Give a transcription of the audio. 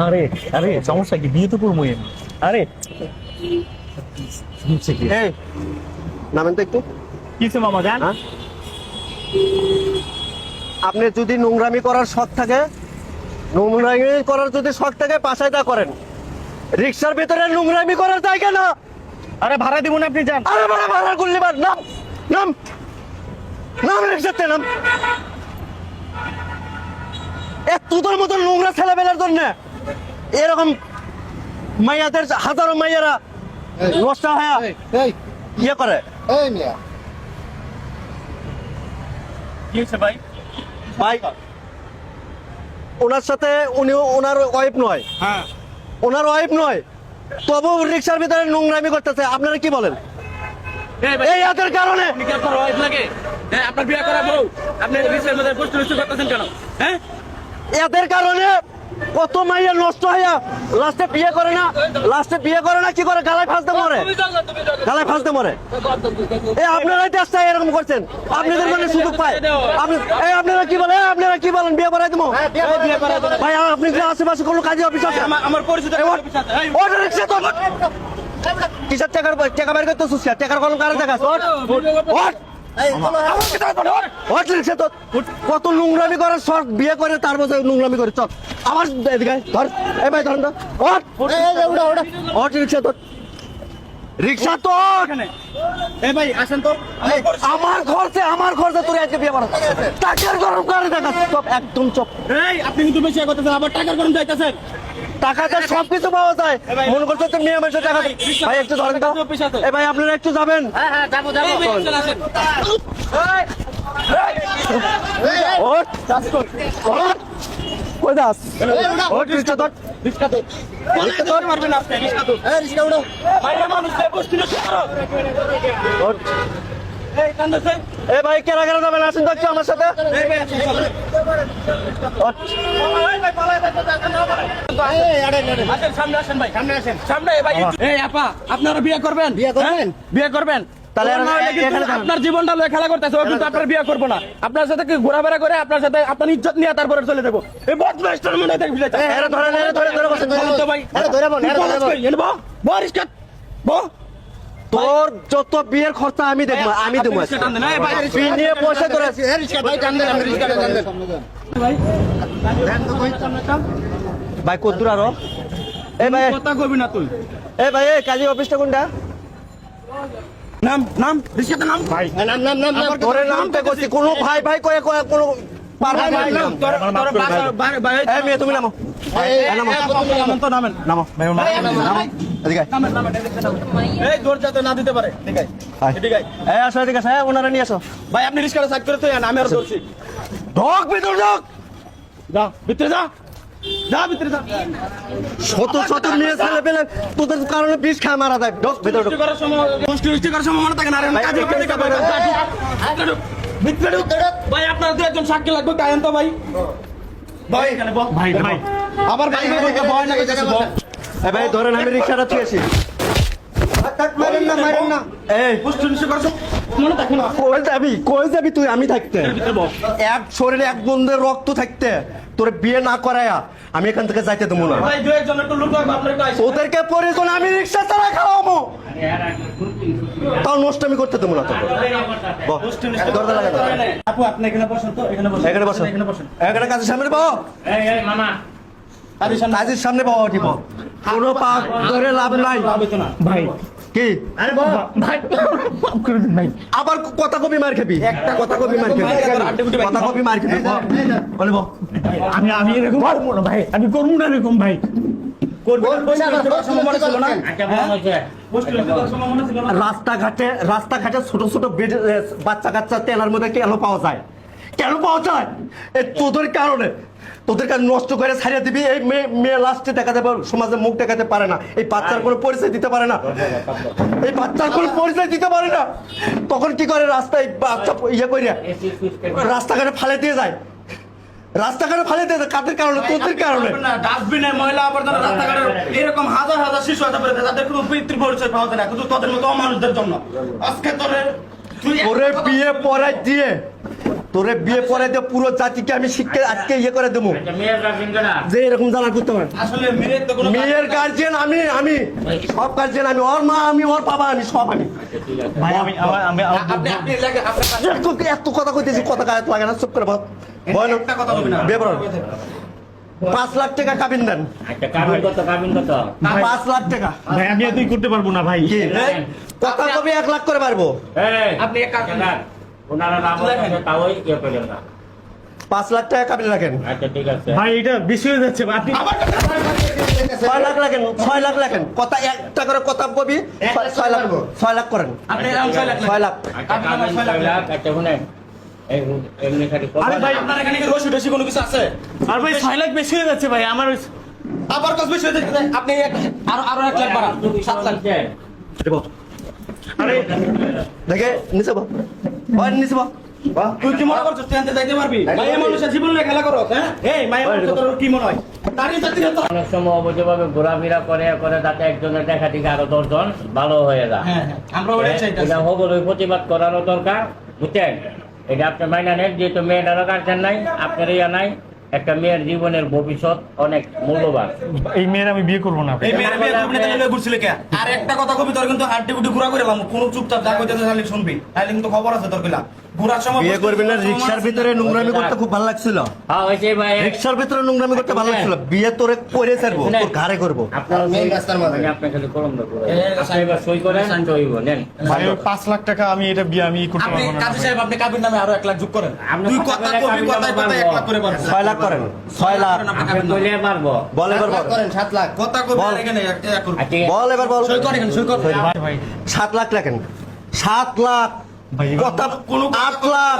আরে আরে সমস্যা কি, বিয়ে তো করবো। আরে এই নামেন তো একটু। কিছু মামা জান, হ্যাঁ? আপনি যদি নোংরামি করার শখ থাকে, নোংরামি করার যদি শখ থাকে বাসায় তা করেন, রিক্সার ভিতরে নোংরামি করার জায়গা না। আরে ভাড়া দিব না, আপনি যান। আরে বড় ভাড়া করলি বাদ, নাম নাম নাম রিক্সাতে নাম। তোদের মতো নোংরা ছেলেবেলার জন্য এরকম মাইয়াদের হাজারো মাইয়ারা নষ্ট হয়ে ইয়ে করে। কি হয়েছে ভাই? ভাই ওনার সাথে উনি ওনার ওয়াইফ নয়, হ্যাঁ ওনার ওয়াইফ নয়, তবু রিক্সার ভিতরে নোংরামি করতেছে। আপনারা কি বলেন? এই এদের কারণে আপনার ওয়াইফ লাগে? হ্যাঁ, আপনার বিয়ে করা বউ আপনি রিক্সার মধ্যে পোস্ট করতেছেন কেন? হ্যাঁ, এদের কারণে কত মাইয়া নষ্ট হইয়া লাস্টে বিয়ে করে না, লাস্টে বিয়ে করে না কি করে, গালায় ফাঁসতে মরে, গালায় ফাঁসতে মরে। এই আপনারাই দেশটা এরকম করছেন, আপনাদের মানে সুযোগ পায়। আপনি এই আপনারা কি বলেন, আপনারা কি বলেন বিয়ে করাই দেবো? ভাই আপনি কি আশেপাশে কোনো কাজে অফিস আছে? আমার পরিচিত অটো রিক্সা তো কিসের টাকা বের করতে সুস্থ টাকার কলম কারে দেখাস? কত নোংরামি করে শখ, বিয়ে করে তার মধ্যে নোংরামি করে। চল আমার এদিকে ধর, এই ভাই ধরেন তো, রিক্সা তো রিক্সা তো এই ভাই আসেন তো। আমার খরচে তোর আজকে বিয়ে করা টাকার গরম করে দেখাস। চপ একদম চপ। এই আপনি কিন্তু বেশি করতেছেন, আবার টাকার গরম যাইতেছেন। টাকাতে সবকিছু পাওয়া যায়, মনে করছো তো মেয়ে মানুষের টাকা। ভাই একটু ধরেন তো, এই ভাই আপনারা একটু যাবেন। হ্যাঁ হ্যাঁ, যাবো যাবো, আসেন। ওঠ কই দাস, ওঠ রিক্সা ধর, রিক্সা তো মারবেন আপনি, রিক্সা তো রিক্সা উঠো। বাইরে মানুষ পোস্ট করো। ওঠ। এই কান্দাছে। এই ভাই কেরা কেরা যাবেন আসেন তো একটু আমার সাথে। এই ভাই আসেন, চলেন। ওঠ। এই ভাই পালাই যাচ্ছে, যাচ্ছেন না পালাই। আসেন সামনে, আসেন ভাই সামনে আসেন, সামনে। এই ভাই এই আপা, আপনারা বিয়ে করবেন? বিয়ে করবেন? বিয়ে করবেন? তাহলে ওর না হলে কিন্তু এখানে থাকেন। আপনার জীবনটা লয়ে খেলা করতেছে, ও কিন্তু আপনার বিয়ে করবো না। আপনার সাথে কি ঘোরাফেরা করে আপনার সাথে আপনার ইজ্জত নিয়ে তারপরে চলে যাবো। এই বদমাইশটার মনে হয় দেখবি এরা ধরেন, এরা ধরে বসেন। তো ভাই ধরে বল, বরিষ্কার বো। তোর যত বিয়ের খরচা আমি দেখবো, আমি দেবো। বিয়ে নিয়ে পয়সা করে ভাই কদ্দুর আরো। এই ভাই, কথা কবি না তুই। এই ভাই এই কাজী অফিসটা কোনটা? নাম নাম রিক্সাতে নাম ভাই। ধরে নামটা করছি, কোনো ভাই ভাই কয়ে কয়ে কোনো পারবে না। এই মেয়ে তুমি নামো, নামো নামেন নামো নামো, এদিকে আয়। এই দরজাতে না দিতে পারে। ঠিক আছে আয়। ঠিক আছে এই আসো এদিকে আসো, ওনারা নিয়ে আসো। ভাই, আপনি রিক্সাটা সাইড করে তো আমি আর ধরছি। ঢোক ভিতর ঢোক। যা ভিতরে যা, যা ভিতরে যা। শত শত মেয়ে ছেলে পেলে তোদের কারণে বিষ খায় মারা যায়। ঢোক ভিতর ঢোক। করার সময় পোস্ট করার সময় মনে থাকে না। আরে ভাই, কাজে ভিতরে ঢোক। ভিতরে ঢুক। ভাই আপনার দু একজন সাক্ষী লাগবে, কায়ন তো ভাই। ভাই এখানে বল। ভাই ভাই আবার ভাই ভাই বলতে ভয় না কিছু বল। এই ভাই ধরেন, আমি রিক্সাটা ছুঁয়েছি। মারেন না, মারেন না। এই পোস্ট করার সময় মনে থাকে না। কই যাবি তুই? আমি থাকতে ভিতরে বল। এক শরীরে এক বন্ধের রক্ত থাকতে তোর বিয়ে না করায়া আমি এখান থেকে যাইতে দেবো না। ভাই দু একজন একটু লুক লাগবে, আপনার একটু আইসা। ওদেরকে প্রয়োজন, আমি রিক্সা চালা খাওয়াবো, তাও নষ্ট আমি করতে দেবো না তোকে। দরজা লাগা দাও। আপু আপনি এখানে বসেন তো, এখানে বসেন। এখানে বসো, এখানে বসেন। এখানে কাজের সামনে পাও, এই এই মামা কাজের সামনে পাও উঠিব। কোনো পাক ধরে লাভ নাই। ভাই। কি আরে বাবা ভাই, মাফ করে দিন ভাই। আবার কথা কবি মার খাবি, একটা কথা কবি মার খাবি, কথা কবি মার খাবি। বলে বল। আমি এরকম করবো না ভাই, আমি করবো না এরকম ভাই। রাস্তাঘাটে ছোট ছোট বাচ্চা কাচ্চা তেলার মধ্যে কেন পাওয়া যায়, কেন পাওয়া যায়? তোদের কারণে, তোদের কাছে নষ্ট করে ছাড়িয়ে দিবি। এই মেয়ে লাস্টে দেখা যাবে সমাজে মুখ দেখাতে পারে না, এই বাচ্চার কোনো পরিচয় দিতে পারে না, এই বাচ্চার কোনো পরিচয় দিতে পারে না। তখন কি করে, রাস্তায় বাচ্চা ইয়ে করিয়া রাস্তাঘাটে ফালে দিয়ে যায়, রাস্তাঘাটে ফালে দিয়ে যায়। কাদের কারণে? তোদের কারণে। ডাস্টবিনে ময়লা আবর্জনা রাস্তাঘাটে এরকম হাজার হাজার শিশু আছে পড়ে, তাদের কোনো পিতৃ পরিচয় পাওয়া যায় না, কিন্তু তোদের মতো অমানুষদের জন্য। আজকে তোরে ওরে বিয়ে পড়াই দিয়ে তোরে বিয়ে পরে দিয়ে পুরো জাতিকে আমি শিক্ষা আজকে ইয়ে করে দেবো আচ্ছা, মেয়ের গার্জেন কারা? যে এরকম জানা করতে পারে আসলে মেয়ের তো কোনো মেয়ের গার্জিয়ান আমি সব গার্জিয়ান আমি, ওর মা আমি, ওর বাবা আমি, সব আমি। আচ্ছা, ঠিক আছে। ভাই আমি আপনি লাগে আপনার এত কথা কইতেছি, কথা গায়ে লাগে না, চুপ করে বল বল একটা কথা বলবি না। বিয়ে পড়ান। 5 লাখ টাকা কাবিন দেন, আচ্ছা, কাবিন কত? কাবিন কত? 5 লাখ টাকা ভাই আমি এতই করতে পারবো না ভাই। কি কথা কবি 1 লাখ করে পারবো। এই, আপনি এক কাজ করুন। না, ওনারা নাম আছে, তাও ইয়ে করলেন না। 5 লাখ টাকা কাবিন রাখেন, আচ্ছা, ঠিক আছে। ভাই এটা বেশি হয়ে যাচ্ছে আপনি। 6 লাখ রাখেন, 6 লাখ রাখেন, কথা একটা করে কথা কবি 6 লাখ করেন, আপনি এরকম 6 লাখ 6 লাখ। আচ্ছা, কাবিন 6 লাখ। আচ্ছা, শুনেন, এই এমনি খালি আরে ভাই, আপনার এখানে কি রসি টসি কোনো কিছু আছে? আর ভাই 6 লাখ বেশি হয়ে যাচ্ছে ভাই আমার। আবার কত বেশি হয়ে যাচ্ছে? আপনি আরো 1 লাখ বাড়ান, 7 লাখ। দেবো আরে দেখে নিচে বল, ওই নিচে বল। তুই কি মনে করছিস তুই আনতে যাইতে পারবি? মাইয়া মানুষের জীবন নিয়ে খেলা করো, হ্যাঁ? এই মাইয়া মানুষের তোর কি মনে হয়? দাঁড়িয়ে থাকতে তো অনেক সময় অবৈধভাবে ঘোরাফেরা করে যাতে একজনের দেখা থেকে আরো 10 জন ভালো হয়ে যায়। হ্যাঁ, আমরা ওটাই চাইতাছি। এটা অবশ্যই প্রতিবাদ করানো দরকার, বুঝছেন? এটা আপনি মাইনা নেন, যেহেতু মেয়েটারও গার্জেন নাই, আপনার ইয়া নাই। একটা মেয়ের জীবনের ভবিষ্যৎ অনেক মূল্যবান। এই মেয়ের আমি বিয়ে করবো না ভাই। এই মেয়ের বিয়ে করবি না তাহলে ঘুরছিলে কে? আর একটা কথা কবি তোর কিন্তু হাড্ডি গুড্ডি ঘুরা করে বামু কোন চুপচাপ যা কইতেছে তাহলে শুনবি, তাহলে কিন্তু খবর আছে তোর কইলা ঘুরার সময় বিয়ে করবি না? রিক্সার ভিতরে নোংরামি করতে খুব ভালো লাগছিল, হ্যাঁ, হয়েছে ভাই। রিক্সার ভিতরে নোংরামি করতে ভালো লাগছিল, বিয়ে তোরে করে ছাড়বো, তোর ঘাড়ে করবো। আপনার আপনার খালি কলম দাও। আপনি এবার সই করেন, সই নেন। ভাই 5 লাখ টাকা আমি এটা বিয়ে আমি করতে আপনি পারবো না। কাজী সাহেব আপনি কাবির নামে আরো 1 লাখ যোগ করেন। আপনি তুই কথা কথা বলে কবি কাবির কথায় নামে কথায় 1 লাখ পারবো। করে পারবো। 6 লাখ করেন, 6 লাখ আপনি কইলে পারবো। বল এবার বল, করেন 7 লাখ। কথা কবি বল। আর এখানে এক করুন। আচ্ছা, বল এবার বল, সই করেন, সই করেন। ভাই ভাই 7 লাখ রাখেন, 7 লাখ ভাই কথা, কোনো 8 লাখ,